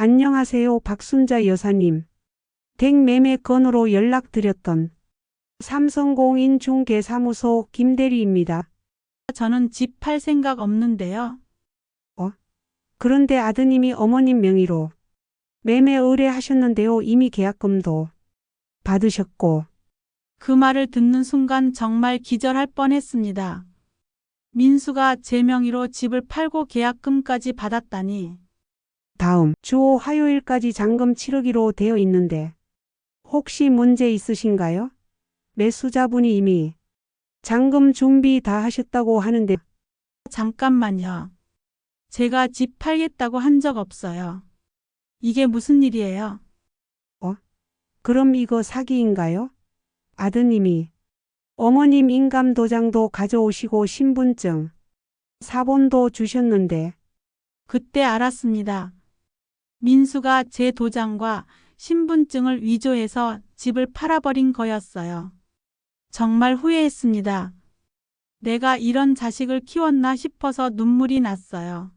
안녕하세요, 박순자 여사님. 댁매매 건으로 연락드렸던 삼성공인중개사무소 김대리입니다. 저는 집 팔 생각 없는데요. 그런데 아드님이 어머님 명의로 매매 의뢰하셨는데요. 이미 계약금도 받으셨고. 그 말을 듣는 순간 정말 기절할 뻔했습니다. 민수가 제 명의로 집을 팔고 계약금까지 받았다니. 다음 주 화요일까지 잔금 치르기로 되어 있는데 혹시 문제 있으신가요? 매수자분이 이미 잔금 준비 다 하셨다고 하는데. 잠깐만요. 제가 집 팔겠다고 한 적 없어요. 이게 무슨 일이에요? 그럼 이거 사기인가요? 아드님이 어머님 인감도장도 가져오시고 신분증, 사본도 주셨는데. 그때 알았습니다. 민수가 제 도장과 신분증을 위조해서 집을 팔아버린 거였어요. 정말 후회했습니다. 내가 이런 자식을 키웠나 싶어서 눈물이 났어요.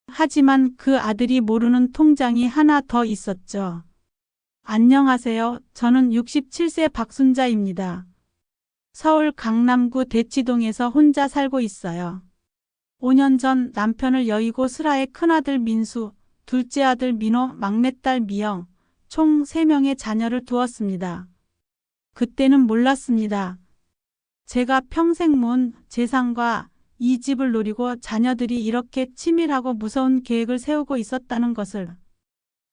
하지만 그 아들이 모르는 통장이 하나 더 있었죠. 안녕하세요. 저는 67세 박순자입니다. 서울 강남구 대치동에서 혼자 살고 있어요. 5년 전 남편을 여의고 슬하에 큰아들 민수, 둘째 아들 민호, 막내딸 미영, 총 3명의 자녀를 두었습니다. 그때는 몰랐습니다. 제가 평생 모은 재산과 이 집을 노리고 자녀들이 이렇게 치밀하고 무서운 계획을 세우고 있었다는 것을.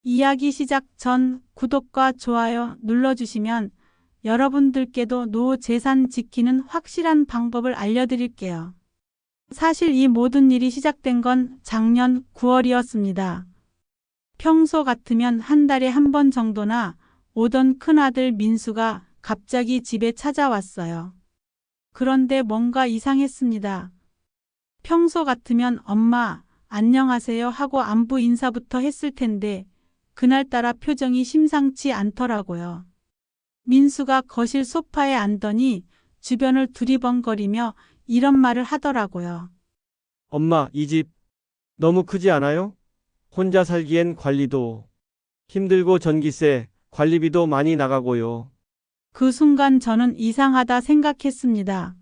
이야기 시작 전 구독과 좋아요 눌러주시면 여러분들께도 노후 재산 지키는 확실한 방법을 알려드릴게요. 사실 이 모든 일이 시작된 건 작년 9월이었습니다. 평소 같으면 한 달에 한 번 정도나 오던 큰아들 민수가 갑자기 집에 찾아왔어요. 그런데 뭔가 이상했습니다. 평소 같으면 엄마, 안녕하세요 하고 안부 인사부터 했을 텐데 그날따라 표정이 심상치 않더라고요. 민수가 거실 소파에 앉더니 주변을 두리번거리며 이런 말을 하더라고요. 엄마, 이 집 너무 크지 않아요? 혼자 살기엔 관리도 힘들고 전기세, 관리비도 많이 나가고요. 그 순간 저는 이상하다 생각했습니다.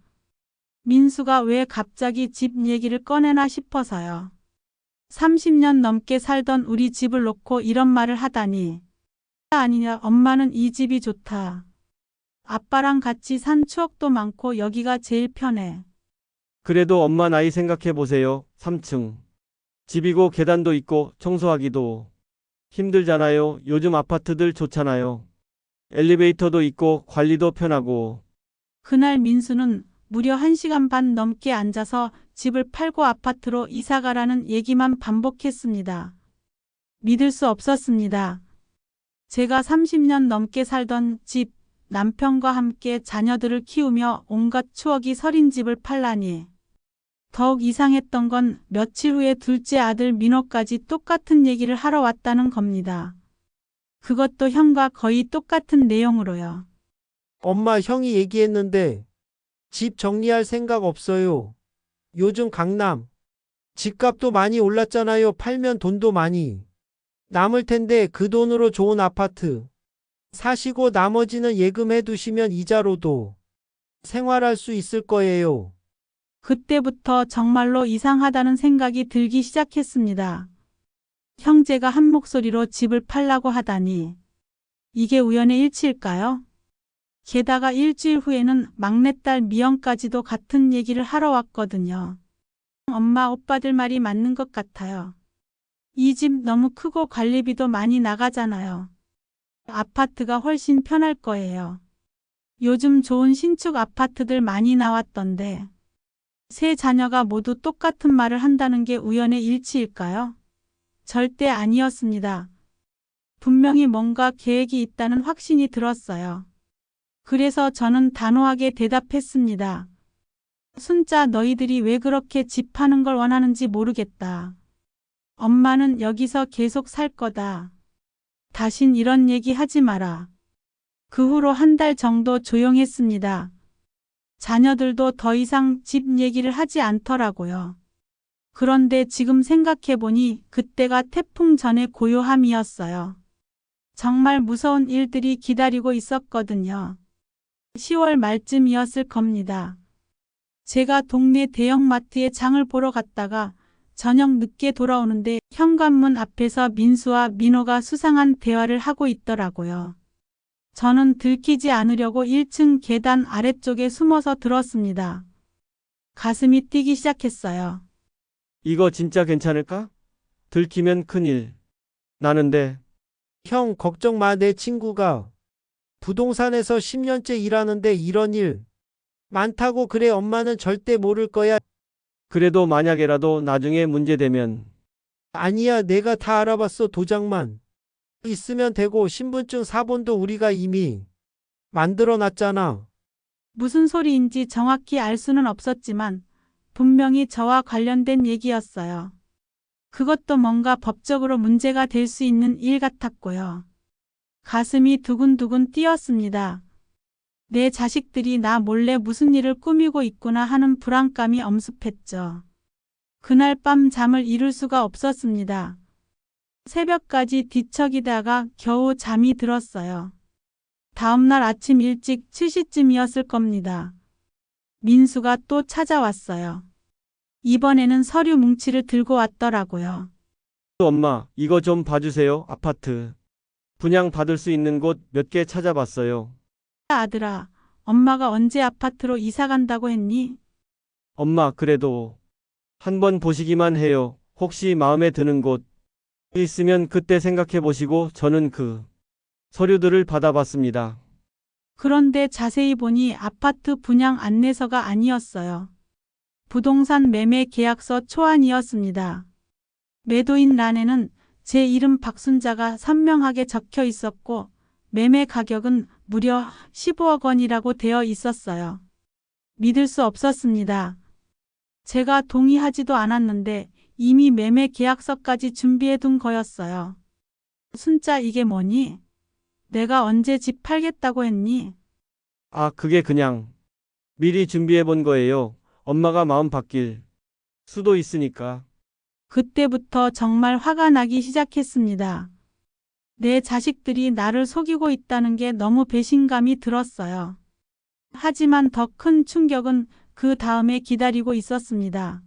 민수가 왜 갑자기 집 얘기를 꺼내나 싶어서요. 30년 넘게 살던 우리 집을 놓고 이런 말을 하다니. 아니냐, 엄마는 이 집이 좋다. 아빠랑 같이 산 추억도 많고 여기가 제일 편해. 그래도 엄마 나이 생각해 보세요. 3층. 집이고 계단도 있고 청소하기도 힘들잖아요. 요즘 아파트들 좋잖아요. 엘리베이터도 있고 관리도 편하고. 그날 민수는 무려 1시간 반 넘게 앉아서 집을 팔고 아파트로 이사가라는 얘기만 반복했습니다. 믿을 수 없었습니다. 제가 30년 넘게 살던 집, 남편과 함께 자녀들을 키우며 온갖 추억이 서린 집을 팔라니. 더욱 이상했던 건 며칠 후에 둘째 아들 민호까지 똑같은 얘기를 하러 왔다는 겁니다. 그것도 형과 거의 똑같은 내용으로요. 엄마, 형이 얘기했는데 집 정리할 생각 없어요. 요즘 강남 집값도 많이 올랐잖아요. 팔면 돈도 많이 남을 텐데 그 돈으로 좋은 아파트 사시고 나머지는 예금해 두시면 이자로도 생활할 수 있을 거예요. 그때부터 정말로 이상하다는 생각이 들기 시작했습니다. 형제가 한 목소리로 집을 팔라고 하다니. 이게 우연의 일치일까요? 게다가 일주일 후에는 막내딸 미영까지도 같은 얘기를 하러 왔거든요. 엄마, 오빠들 말이 맞는 것 같아요. 이 집 너무 크고 관리비도 많이 나가잖아요. 아파트가 훨씬 편할 거예요. 요즘 좋은 신축 아파트들 많이 나왔던데. 세 자녀가 모두 똑같은 말을 한다는 게 우연의 일치일까요? 절대 아니었습니다. 분명히 뭔가 계획이 있다는 확신이 들었어요. 그래서 저는 단호하게 대답했습니다. 순자, 너희들이 왜 그렇게 집 파는 걸 원하는지 모르겠다. 엄마는 여기서 계속 살 거다. 다신 이런 얘기 하지 마라. 그 후로 한 달 정도 조용했습니다. 자녀들도 더 이상 집 얘기를 하지 않더라고요. 그런데 지금 생각해보니 그때가 태풍 전의 고요함이었어요. 정말 무서운 일들이 기다리고 있었거든요. 10월 말쯤이었을 겁니다. 제가 동네 대형마트에 장을 보러 갔다가 저녁 늦게 돌아오는데 현관문 앞에서 민수와 민호가 수상한 대화를 하고 있더라고요. 저는 들키지 않으려고 1층 계단 아래쪽에 숨어서 들었습니다. 가슴이 뛰기 시작했어요. 이거 진짜 괜찮을까? 들키면 큰일. 나는데, 형, 걱정 마. 내 친구가 부동산에서 10년째 일하는데 이런 일 많다고. 그래, 엄마는 절대 모를 거야. 그래도 만약에라도 나중에 문제되면, 아니야, 내가 다 알아봤어. 도장만 있으면 되고 신분증 사본도 우리가 이미 만들어 놨잖아. 무슨 소리인지 정확히 알 수는 없었지만 분명히 저와 관련된 얘기였어요. 그것도 뭔가 법적으로 문제가 될 수 있는 일 같았고요. 가슴이 두근두근 뛰었습니다. 내 자식들이 나 몰래 무슨 일을 꾸미고 있구나 하는 불안감이 엄습했죠. 그날 밤 잠을 이룰 수가 없었습니다. 새벽까지 뒤척이다가 겨우 잠이 들었어요. 다음날 아침 일찍 7시쯤이었을 겁니다. 민수가 또 찾아왔어요. 이번에는 서류 뭉치를 들고 왔더라고요. 엄마, 이거 좀 봐주세요. 아파트. 분양받을 수 있는 곳 몇 개 찾아봤어요. 아들아, 엄마가 언제 아파트로 이사 간다고 했니? 엄마, 그래도 한번 보시기만 해요. 혹시 마음에 드는 곳 있으면 그때 생각해 보시고. 저는 그 서류들을 받아봤습니다. 그런데 자세히 보니 아파트 분양 안내서가 아니었어요. 부동산 매매 계약서 초안이었습니다. 매도인 란에는 제 이름 박순자가 선명하게 적혀 있었고 매매 가격은 무려 15억 원이라고 되어 있었어요. 믿을 수 없었습니다. 제가 동의하지도 않았는데 이미 매매 계약서까지 준비해 둔 거였어요. 순자, 이게 뭐니? 내가 언제 집 팔겠다고 했니? 아, 그게 그냥 미리 준비해 본 거예요. 엄마가 마음 바뀔 수도 있으니까. 그때부터 정말 화가 나기 시작했습니다. 내 자식들이 나를 속이고 있다는 게 너무 배신감이 들었어요. 하지만 더 큰 충격은 그 다음에 기다리고 있었습니다.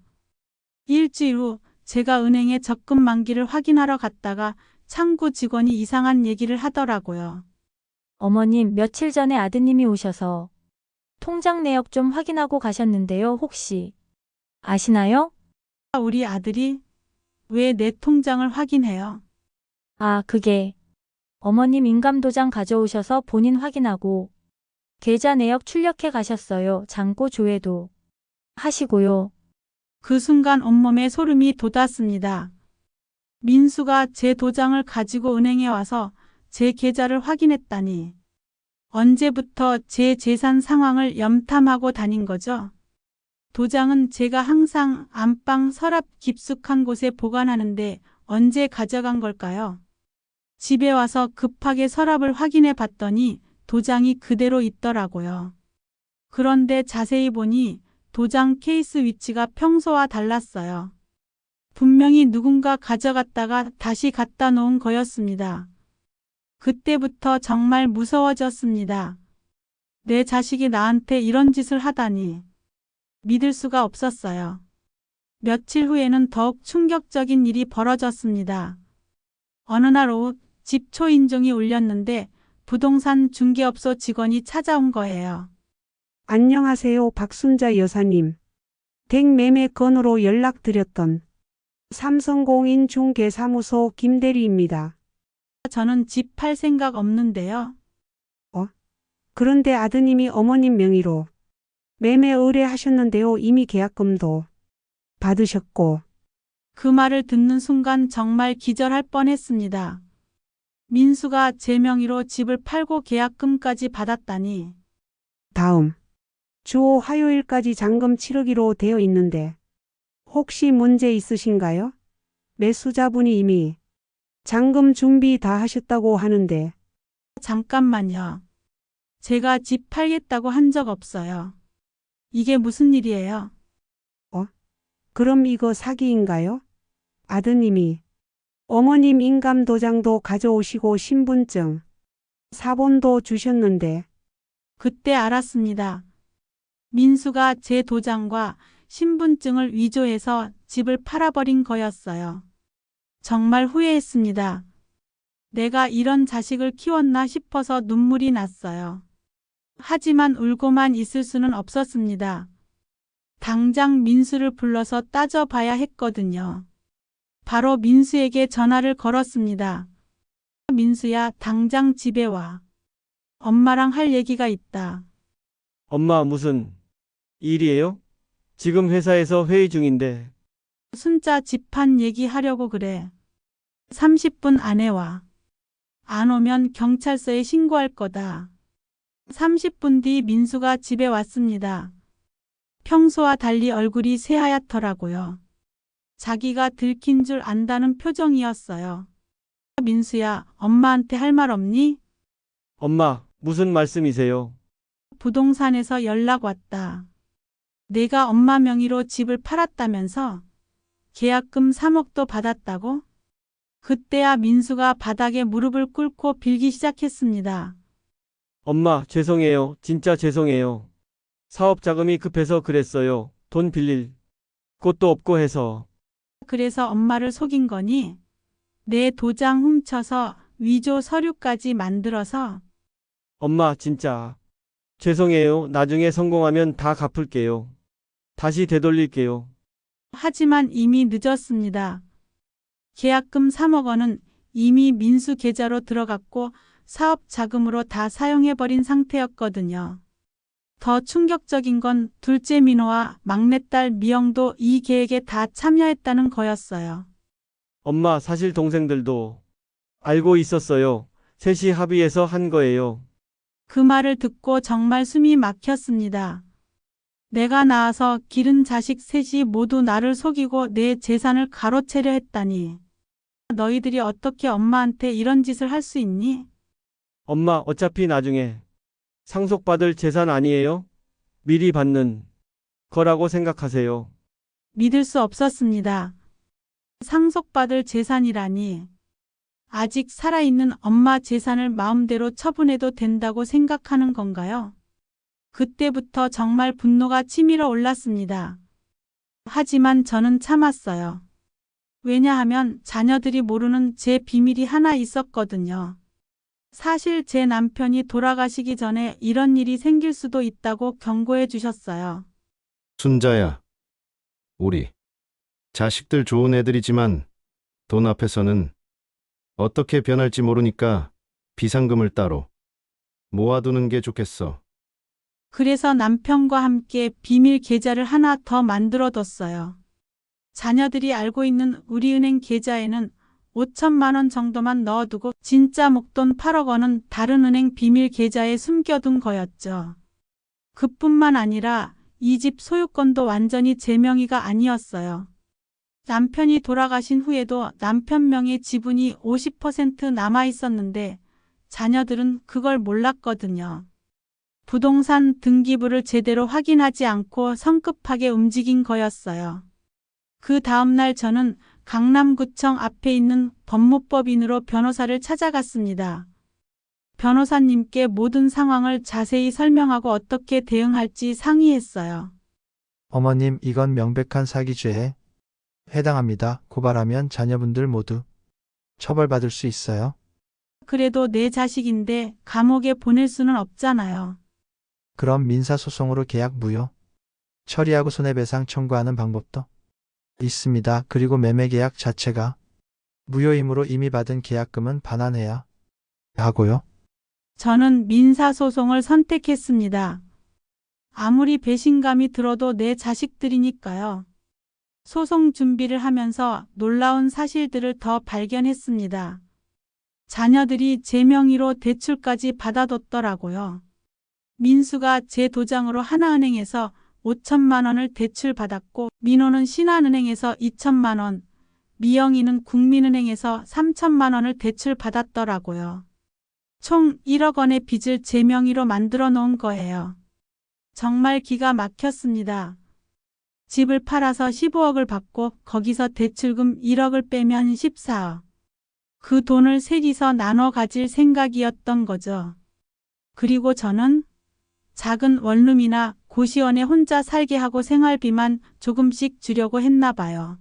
일주일 후 제가 은행에 적금 만기를 확인하러 갔다가 창구 직원이 이상한 얘기를 하더라고요. 어머님, 며칠 전에 아드님이 오셔서 통장 내역 좀 확인하고 가셨는데요. 혹시 아시나요? 우리 아들이 왜 내 통장을 확인해요? 아, 그게 어머님 인감도장 가져오셔서 본인 확인하고 계좌 내역 출력해 가셨어요. 잔고 조회도 하시고요. 그 순간 온몸에 소름이 돋았습니다. 민수가 제 도장을 가지고 은행에 와서 제 계좌를 확인했다니. 언제부터 제 재산 상황을 염탐하고 다닌 거죠? 도장은 제가 항상 안방 서랍 깊숙한 곳에 보관하는데 언제 가져간 걸까요? 집에 와서 급하게 서랍을 확인해 봤더니 도장이 그대로 있더라고요. 그런데 자세히 보니 도장 케이스 위치가 평소와 달랐어요. 분명히 누군가 가져갔다가 다시 갖다 놓은 거였습니다. 그때부터 정말 무서워졌습니다. 내 자식이 나한테 이런 짓을 하다니. 믿을 수가 없었어요. 며칠 후에는 더욱 충격적인 일이 벌어졌습니다. 어느 날 오후 집 초인종이 울렸는데 부동산 중개업소 직원이 찾아온 거예요. 안녕하세요, 박순자 여사님. 댁매매 건으로 연락드렸던 삼성공인 중개사무소 김대리입니다. 저는 집 팔 생각 없는데요. 그런데 아드님이 어머님 명의로 매매 의뢰하셨는데요. 이미 계약금도 받으셨고. 그 말을 듣는 순간 정말 기절할 뻔했습니다. 민수가 제 명의로 집을 팔고 계약금까지 받았다니. 다음 주 화요일까지 잔금 치르기로 되어 있는데 혹시 문제 있으신가요? 매수자분이 이미 잔금 준비 다 하셨다고 하는데. 잠깐만요. 제가 집 팔겠다고 한 적 없어요. 이게 무슨 일이에요? 그럼 이거 사기인가요? 아드님이 어머님 인감도장도 가져오시고 신분증, 사본도 주셨는데 그때 알았습니다. 민수가 제 도장과 신분증을 위조해서 집을 팔아버린 거였어요. 정말 후회했습니다. 내가 이런 자식을 키웠나 싶어서 눈물이 났어요. 하지만 울고만 있을 수는 없었습니다. 당장 민수를 불러서 따져봐야 했거든요. 바로 민수에게 전화를 걸었습니다. 민수야, 당장 집에 와. 엄마랑 할 얘기가 있다. 엄마, 무슨 일이에요? 지금 회사에서 회의 중인데. 순자 집안 얘기하려고 그래. 30분 안에 와. 안 오면 경찰서에 신고할 거다. 30분 뒤 민수가 집에 왔습니다. 평소와 달리 얼굴이 새하얗더라고요. 자기가 들킨 줄 안다는 표정이었어요. 민수야, 엄마한테 할 말 없니? 엄마, 무슨 말씀이세요? 부동산에서 연락 왔다. 내가 엄마 명의로 집을 팔았다면서? 계약금 3억도 받았다고? 그때야 민수가 바닥에 무릎을 꿇고 빌기 시작했습니다. 엄마, 죄송해요. 진짜 죄송해요. 사업 자금이 급해서 그랬어요. 돈 빌릴 곳도 없고 해서. 그래서 엄마를 속인 거니? 내 도장 훔쳐서 위조 서류까지 만들어서? 엄마, 진짜 죄송해요. 나중에 성공하면 다 갚을게요. 다시 되돌릴게요. 하지만 이미 늦었습니다. 계약금 3억 원은 이미 민수 계좌로 들어갔고 사업 자금으로 다 사용해버린 상태였거든요. 더 충격적인 건 둘째 민호와 막내딸 미영도 이 계획에 다 참여했다는 거였어요. 엄마, 사실 동생들도 알고 있었어요. 셋이 합의해서 한 거예요. 그 말을 듣고 정말 숨이 막혔습니다. 내가 낳아서 기른 자식 셋이 모두 나를 속이고 내 재산을 가로채려 했다니. 너희들이 어떻게 엄마한테 이런 짓을 할 수 있니? 엄마, 어차피 나중에 상속받을 재산 아니에요? 미리 받는 거라고 생각하세요. 믿을 수 없었습니다. 상속받을 재산이라니. 아직 살아있는 엄마 재산을 마음대로 처분해도 된다고 생각하는 건가요? 그때부터 정말 분노가 치밀어 올랐습니다. 하지만 저는 참았어요. 왜냐하면 자녀들이 모르는 제 비밀이 하나 있었거든요. 사실 제 남편이 돌아가시기 전에 이런 일이 생길 수도 있다고 경고해 주셨어요. 순자야, 우리 자식들 좋은 애들이지만 돈 앞에서는 어떻게 변할지 모르니까 비상금을 따로 모아두는 게 좋겠어. 그래서 남편과 함께 비밀 계좌를 하나 더 만들어뒀어요. 자녀들이 알고 있는 우리은행 계좌에는 5천만 원 정도만 넣어두고 진짜 목돈 8억 원은 다른 은행 비밀 계좌에 숨겨둔 거였죠. 그뿐만 아니라 이 집 소유권도 완전히 제 명의가 아니었어요. 남편이 돌아가신 후에도 남편 명의 지분이 50% 남아 있었는데 자녀들은 그걸 몰랐거든요. 부동산 등기부를 제대로 확인하지 않고 성급하게 움직인 거였어요. 그 다음날 저는 강남구청 앞에 있는 법무법인으로 변호사를 찾아갔습니다. 변호사님께 모든 상황을 자세히 설명하고 어떻게 대응할지 상의했어요. 어머님, 이건 명백한 사기죄에 해당합니다. 고발하면 자녀분들 모두 처벌받을 수 있어요. 그래도 내 자식인데 감옥에 보낼 수는 없잖아요. 그럼 민사소송으로 계약 무효 처리하고 손해배상 청구하는 방법도 있습니다. 그리고 매매계약 자체가 무효이므로 이미 받은 계약금은 반환해야 하고요. 저는 민사소송을 선택했습니다. 아무리 배신감이 들어도 내 자식들이니까요. 소송 준비를 하면서 놀라운 사실들을 더 발견했습니다. 자녀들이 제 명의로 대출까지 받아뒀더라고요. 민수가 제 도장으로 하나은행에서 5천만 원을 대출받았고 민호는 신한은행에서 2천만 원, 미영이는 국민은행에서 3천만 원을 대출받았더라고요. 총 1억 원의 빚을 제 명의로 만들어 놓은 거예요. 정말 기가 막혔습니다. 집을 팔아서 15억을 받고 거기서 대출금 1억을 빼면 14억. 그 돈을 셋이서 나눠 가질 생각이었던 거죠. 그리고 저는 작은 원룸이나 고시원에 혼자 살게 하고 생활비만 조금씩 주려고 했나 봐요.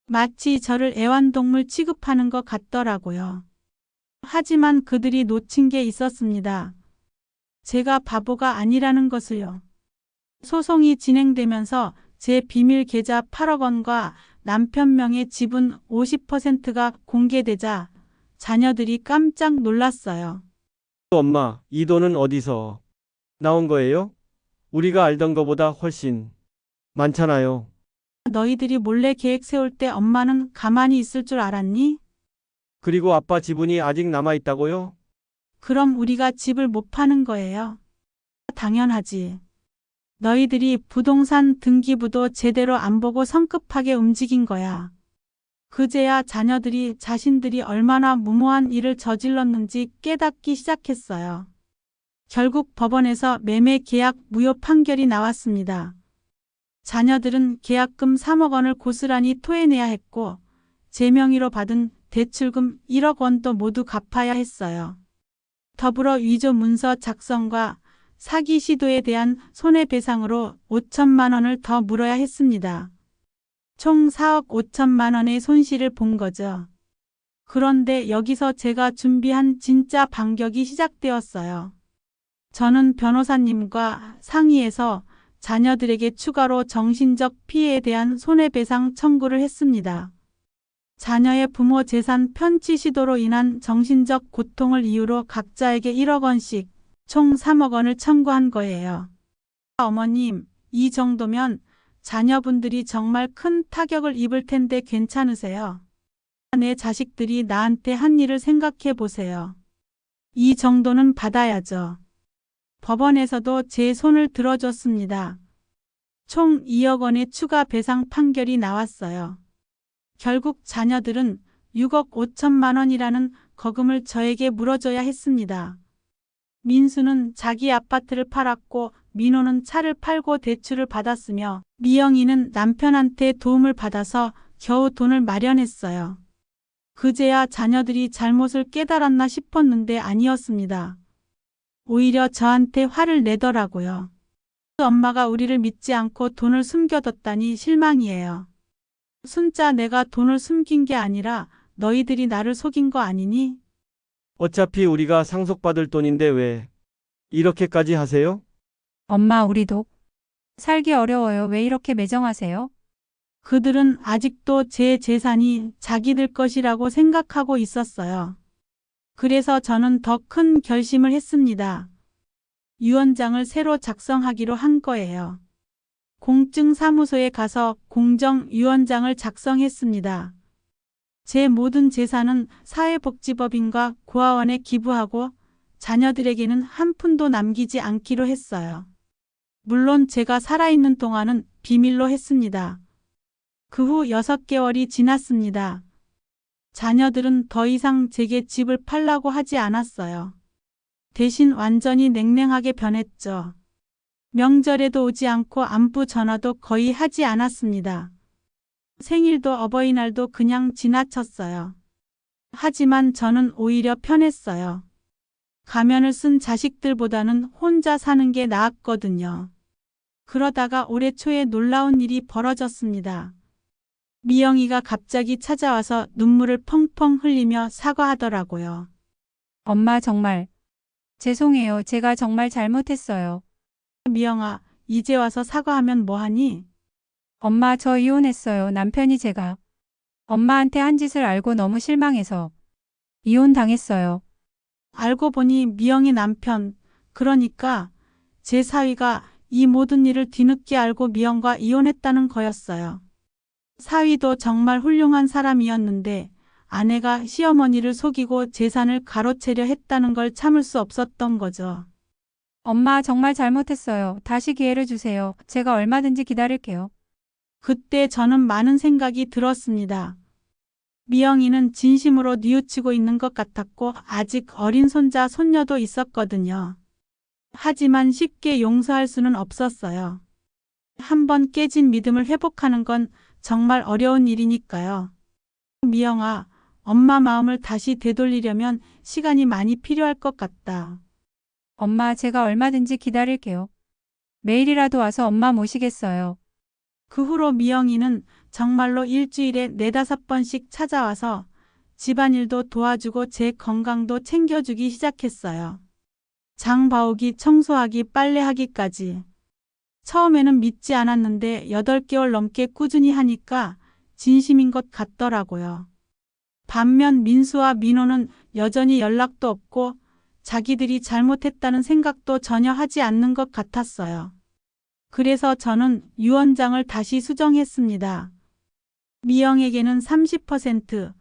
마치 저를 애완동물 취급하는 것 같더라고요. 하지만 그들이 놓친 게 있었습니다. 제가 바보가 아니라는 것을요. 소송이 진행되면서 제 비밀 계좌 8억 원과 남편 명의 지분 50%가 공개되자 자녀들이 깜짝 놀랐어요. 엄마, 이 돈은 어디서 나온 거예요? 우리가 알던 거보다 훨씬 많잖아요. 너희들이 몰래 계획 세울 때 엄마는 가만히 있을 줄 알았니? 그리고 아빠 지분이 아직 남아있다고요? 그럼 우리가 집을 못 파는 거예요. 당연하지. 너희들이 부동산 등기부도 제대로 안 보고 성급하게 움직인 거야. 그제야 자녀들이 자신들이 얼마나 무모한 일을 저질렀는지 깨닫기 시작했어요. 결국 법원에서 매매 계약 무효 판결이 나왔습니다. 자녀들은 계약금 3억 원을 고스란히 토해내야 했고 제 명의로 받은 대출금 1억 원도 모두 갚아야 했어요. 더불어 위조 문서 작성과 사기 시도에 대한 손해배상으로 5천만 원을 더 물어야 했습니다. 총 4억 5천만 원의 손실을 본 거죠. 그런데 여기서 제가 준비한 진짜 반격이 시작되었어요. 저는 변호사님과 상의해서 자녀들에게 추가로 정신적 피해에 대한 손해배상 청구를 했습니다. 자녀의 부모 재산 편취 시도로 인한 정신적 고통을 이유로 각자에게 1억 원씩 총 3억 원을 청구한 거예요. 어머님, 이 정도면 자녀분들이 정말 큰 타격을 입을 텐데 괜찮으세요? 내 자식들이 나한테 한 일을 생각해 보세요. 이 정도는 받아야죠. 법원에서도 제 손을 들어줬습니다. 총 2억 원의 추가 배상 판결이 나왔어요. 결국 자녀들은 6억 5천만 원이라는 거금을 저에게 물어줘야 했습니다. 민수는 자기 아파트를 팔았고 민호는 차를 팔고 대출을 받았으며 미영이는 남편한테 도움을 받아서 겨우 돈을 마련했어요. 그제야 자녀들이 잘못을 깨달았나 싶었는데 아니었습니다. 오히려 저한테 화를 내더라고요. 엄마가 우리를 믿지 않고 돈을 숨겨뒀다니 실망이에요. 순자 내가 돈을 숨긴 게 아니라 너희들이 나를 속인 거 아니니? 어차피 우리가 상속받을 돈인데 왜 이렇게까지 하세요? 엄마, 우리도 살기 어려워요. 왜 이렇게 매정하세요? 그들은 아직도 제 재산이 자기들 것이라고 생각하고 있었어요. 그래서 저는 더 큰 결심을 했습니다. 유언장을 새로 작성하기로 한 거예요. 공증사무소에 가서 공정유언장을 작성했습니다. 제 모든 재산은 사회복지법인과 고아원에 기부하고 자녀들에게는 한 푼도 남기지 않기로 했어요. 물론 제가 살아있는 동안은 비밀로 했습니다. 그 후 6개월이 지났습니다. 자녀들은 더 이상 제게 집을 팔라고 하지 않았어요. 대신 완전히 냉랭하게 변했죠. 명절에도 오지 않고 안부 전화도 거의 하지 않았습니다. 생일도 어버이날도 그냥 지나쳤어요. 하지만 저는 오히려 편했어요. 가면을 쓴 자식들보다는 혼자 사는 게 나았거든요. 그러다가 올해 초에 놀라운 일이 벌어졌습니다. 미영이가 갑자기 찾아와서 눈물을 펑펑 흘리며 사과하더라고요. 엄마, 정말 죄송해요. 제가 정말 잘못했어요. 미영아, 이제 와서 사과하면 뭐하니? 엄마, 저 이혼했어요. 남편이 제가 엄마한테 한 짓을 알고 너무 실망해서 이혼당했어요. 알고 보니 미영이 남편, 그러니까 제 사위가 이 모든 일을 뒤늦게 알고 미영과 이혼했다는 거였어요. 사위도 정말 훌륭한 사람이었는데 아내가 시어머니를 속이고 재산을 가로채려 했다는 걸 참을 수 없었던 거죠. 엄마, 정말 잘못했어요. 다시 기회를 주세요. 제가 얼마든지 기다릴게요. 그때 저는 많은 생각이 들었습니다. 미영이는 진심으로 뉘우치고 있는 것 같았고 아직 어린 손자, 손녀도 있었거든요. 하지만 쉽게 용서할 수는 없었어요. 한번 깨진 믿음을 회복하는 건 정말 어려운 일이니까요. 미영아, 엄마 마음을 다시 되돌리려면 시간이 많이 필요할 것 같다. 엄마, 제가 얼마든지 기다릴게요. 매일이라도 와서 엄마 모시겠어요. 그 후로 미영이는 정말로 일주일에 4~5번씩 찾아와서 집안일도 도와주고 제 건강도 챙겨주기 시작했어요. 장 봐오기, 청소하기, 빨래하기까지. 처음에는 믿지 않았는데 8개월 넘게 꾸준히 하니까 진심인 것 같더라고요. 반면 민수와 민호는 여전히 연락도 없고 자기들이 잘못했다는 생각도 전혀 하지 않는 것 같았어요. 그래서 저는 유언장을 다시 수정했습니다. 미영에게는 30%,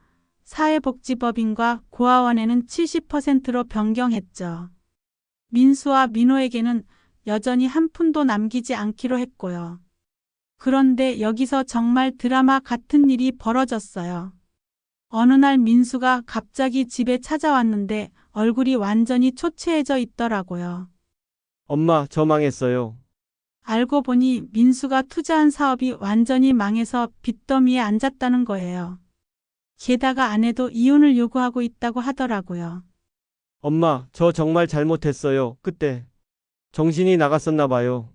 사회복지법인과 고아원에는 70%로 변경했죠. 민수와 민호에게는 여전히 한 푼도 남기지 않기로 했고요. 그런데 여기서 정말 드라마 같은 일이 벌어졌어요. 어느 날 민수가 갑자기 집에 찾아왔는데 얼굴이 완전히 초췌해져 있더라고요. 엄마, 저 망했어요. 알고 보니 민수가 투자한 사업이 완전히 망해서 빚더미에 앉았다는 거예요. 게다가 아내도 이혼을 요구하고 있다고 하더라고요. 엄마, 저 정말 잘못했어요. 그때 정신이 나갔었나 봐요.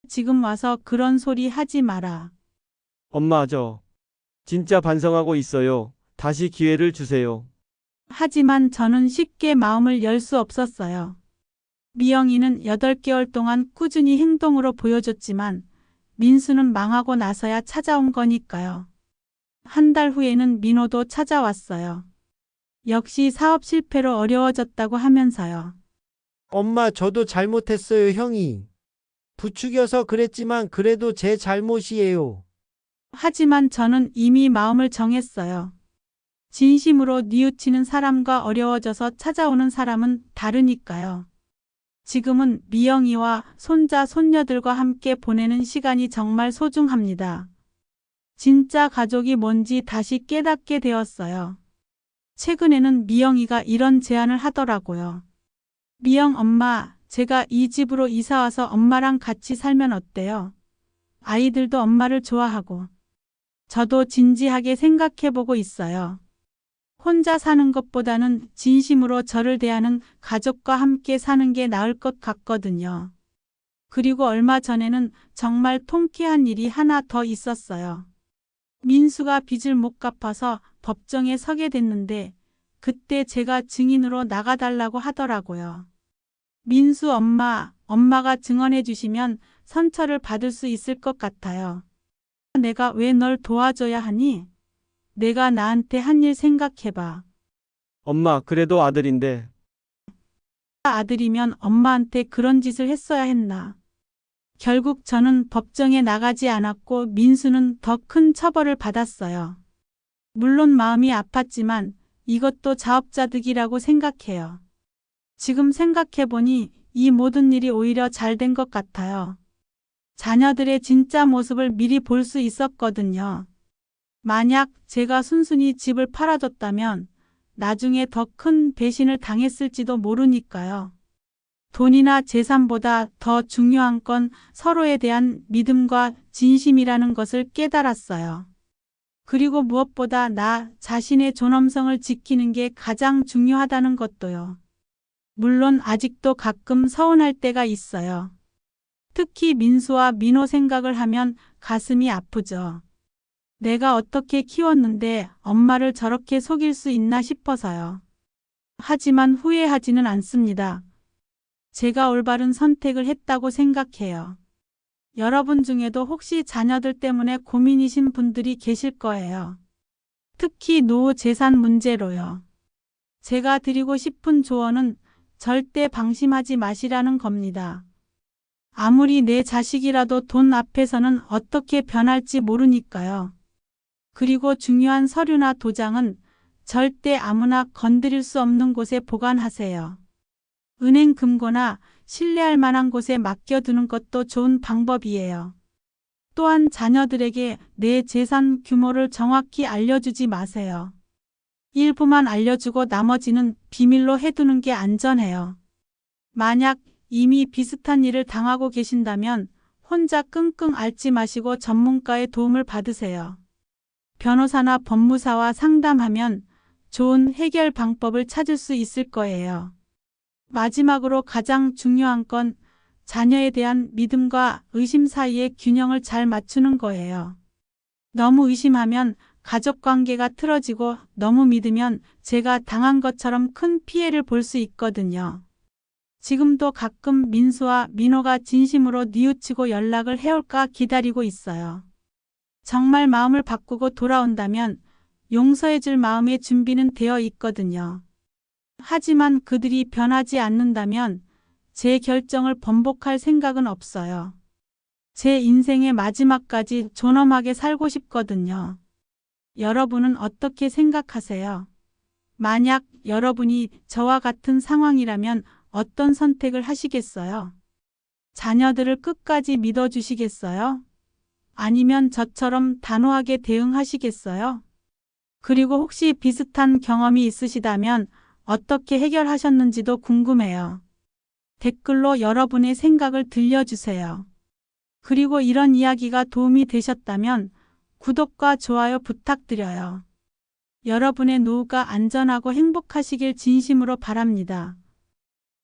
지금 와서 그런 소리 하지 마라. 엄마, 저 진짜 반성하고 있어요. 다시 기회를 주세요. 하지만 저는 쉽게 마음을 열 수 없었어요. 미영이는 8개월 동안 꾸준히 행동으로 보여줬지만 민수는 망하고 나서야 찾아온 거니까요. 한 달 후에는 민호도 찾아왔어요. 역시 사업 실패로 어려워졌다고 하면서요. 엄마, 저도 잘못했어요, 형이. 부추겨서 그랬지만 그래도 제 잘못이에요. 하지만 저는 이미 마음을 정했어요. 진심으로 뉘우치는 사람과 어려워져서 찾아오는 사람은 다르니까요. 지금은 미영이와 손자, 손녀들과 함께 보내는 시간이 정말 소중합니다. 진짜 가족이 뭔지 다시 깨닫게 되었어요. 최근에는 미영이가 이런 제안을 하더라고요. 미영 엄마, 제가 이 집으로 이사와서 엄마랑 같이 살면 어때요? 아이들도 엄마를 좋아하고. 저도 진지하게 생각해보고 있어요. 혼자 사는 것보다는 진심으로 저를 대하는 가족과 함께 사는 게 나을 것 같거든요. 그리고 얼마 전에는 정말 통쾌한 일이 하나 더 있었어요. 민수가 빚을 못 갚아서 법정에 서게 됐는데 그때 제가 증인으로 나가달라고 하더라고요. 민수 엄마, 엄마가 증언해 주시면 선처를 받을 수 있을 것 같아요. 내가 왜 널 도와줘야 하니? 내가 나한테 한 일 생각해봐. 엄마, 그래도 아들인데. 아들이면 엄마한테 그런 짓을 했어야 했나. 결국 저는 법정에 나가지 않았고 민수는 더 큰 처벌을 받았어요. 물론 마음이 아팠지만 이것도 자업자득이라고 생각해요. 지금 생각해보니 이 모든 일이 오히려 잘 된 것 같아요. 자녀들의 진짜 모습을 미리 볼 수 있었거든요. 만약 제가 순순히 집을 팔아줬다면 나중에 더 큰 배신을 당했을지도 모르니까요. 돈이나 재산보다 더 중요한 건 서로에 대한 믿음과 진심이라는 것을 깨달았어요. 그리고 무엇보다 나 자신의 존엄성을 지키는 게 가장 중요하다는 것도요. 물론 아직도 가끔 서운할 때가 있어요. 특히 민수와 민호 생각을 하면 가슴이 아프죠. 내가 어떻게 키웠는데 엄마를 저렇게 속일 수 있나 싶어서요. 하지만 후회하지는 않습니다. 제가 올바른 선택을 했다고 생각해요. 여러분 중에도 혹시 자녀들 때문에 고민이신 분들이 계실 거예요. 특히 노후 재산 문제로요. 제가 드리고 싶은 조언은 절대 방심하지 마시라는 겁니다. 아무리 내 자식이라도 돈 앞에서는 어떻게 변할지 모르니까요. 그리고 중요한 서류나 도장은 절대 아무나 건드릴 수 없는 곳에 보관하세요. 은행 금고나 신뢰할 만한 곳에 맡겨두는 것도 좋은 방법이에요. 또한 자녀들에게 내 재산 규모를 정확히 알려주지 마세요. 일부만 알려주고 나머지는 비밀로 해두는 게 안전해요. 만약 이미 비슷한 일을 당하고 계신다면 혼자 끙끙 앓지 마시고 전문가의 도움을 받으세요. 변호사나 법무사와 상담하면 좋은 해결 방법을 찾을 수 있을 거예요. 마지막으로 가장 중요한 건 자녀에 대한 믿음과 의심 사이의 균형을 잘 맞추는 거예요. 너무 의심하면 가족 관계가 틀어지고 너무 믿으면 제가 당한 것처럼 큰 피해를 볼 수 있거든요. 지금도 가끔 민수와 민호가 진심으로 뉘우치고 연락을 해올까 기다리고 있어요. 정말 마음을 바꾸고 돌아온다면 용서해줄 마음의 준비는 되어 있거든요. 하지만 그들이 변하지 않는다면 제 결정을 번복할 생각은 없어요. 제 인생의 마지막까지 존엄하게 살고 싶거든요. 여러분은 어떻게 생각하세요? 만약 여러분이 저와 같은 상황이라면 어떤 선택을 하시겠어요? 자녀들을 끝까지 믿어주시겠어요? 아니면 저처럼 단호하게 대응하시겠어요? 그리고 혹시 비슷한 경험이 있으시다면 어떻게 해결하셨는지도 궁금해요. 댓글로 여러분의 생각을 들려주세요. 그리고 이런 이야기가 도움이 되셨다면 구독과 좋아요 부탁드려요. 여러분의 노후가 안전하고 행복하시길 진심으로 바랍니다.